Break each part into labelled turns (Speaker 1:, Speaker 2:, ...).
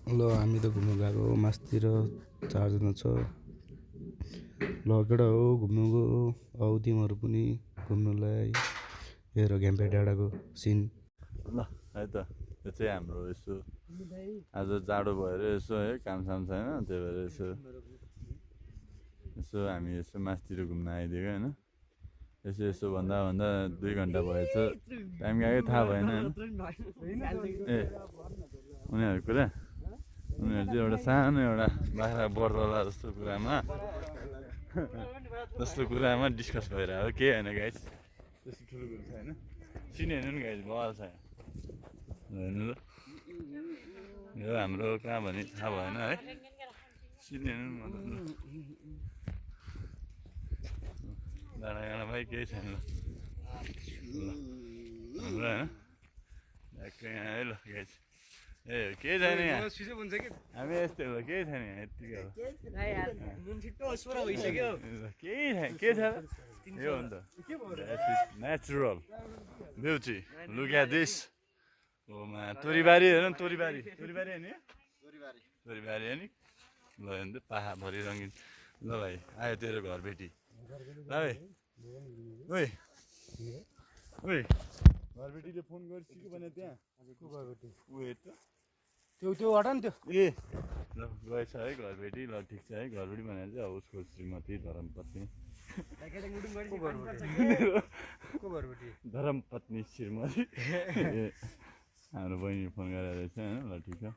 Speaker 1: ल हामी त घुम्नु गएको मास्तिर 4 जना छ। ल केटा हो घुम्नु गयो आऊ तिमीहरू पनि घुम्नुलाई। हेर घ्याम्पे डाँडाको सिन।
Speaker 2: ल है त यो चाहिँ हाम्रो यसो आज जाडो भएर यसो है कामसाम छैन त्यही भएर यसो हामी यसो मासतिर घुम्न आइदिएको होइन। यसो भन्दा 2 घन्टा भएछ टाइम गएकै थाहा भएन होइन। ए उनीहरूको कुरा उनीहरू चाहिँ एउटा सानो एउटा बाख्रा बढ्दला जस्तो कुरामा डिस्कस भइरहेको केही होइन गाइस। त्यस्तो ठुलो कुरो छैन। सिन हेर्नु नि गाइस बवाल छ हेर्नु ल। यो हाम्रो कहाँ भने थाहा भएन है। सिन हेर्नु न डाँडा भाइ केही छैन ल हाम्रो होइन ट्याक्कै यहाँ है ल गाइस। ए केही छैन यहाँ हामी यस्तै हो केही छैन यहाँ यत्तिकै हो केही छैन के छ यो हो नि त natural beauty look at this. ओमा तोरीबारी हेर न तोरीबारी होइन तोरीबारी हो नि ल हेर्नु त पाहाभरि रङ्गिन। ल भाइ आयो तेरो घरबेटी ल भाइ ओइ ओइ घरबेटीले फोन गरिसक्यो भने त्यहाँ उयो त
Speaker 1: त्यो हटा नि त्यो
Speaker 2: ए ल गएछ है घरबेटी। ल ठिक छ है घरबेटी भनेर चाहिँ अब उसको श्रीमती धर्मपत्नी धर्मपत्नी श्रीमती हाम्रो बहिनी फोन गरेर रहेछ होइन। ल ठिक छ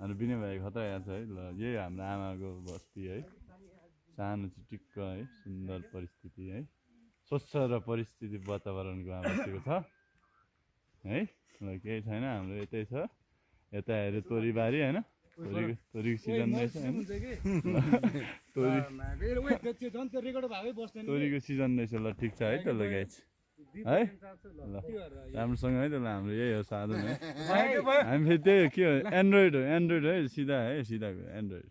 Speaker 2: हाम्रो विनय भाइ खतरा आएको छ है। ल यही हाम्रो आमाको बस्ती है सानो चिटिक्क है सुन्दर परिस्थिति है स्वच्छ र परिस्थिति वातावरणको बसेको छ है। ल केही छैन हाम्रो यतै छ यता हेऱ्यो तोरीबारी होइन तोरीको सिजन रहेछ होइन तोरीको सिजन रहेछ। ल ठिक छ है त ल गाइस है ल राम्रोसँग है त ल हाम्रो यही हो साधन है। हामी फेरि त्यही हो के हो एन्ड्रोइड है सिधा है सिधा एन्ड्रोइड।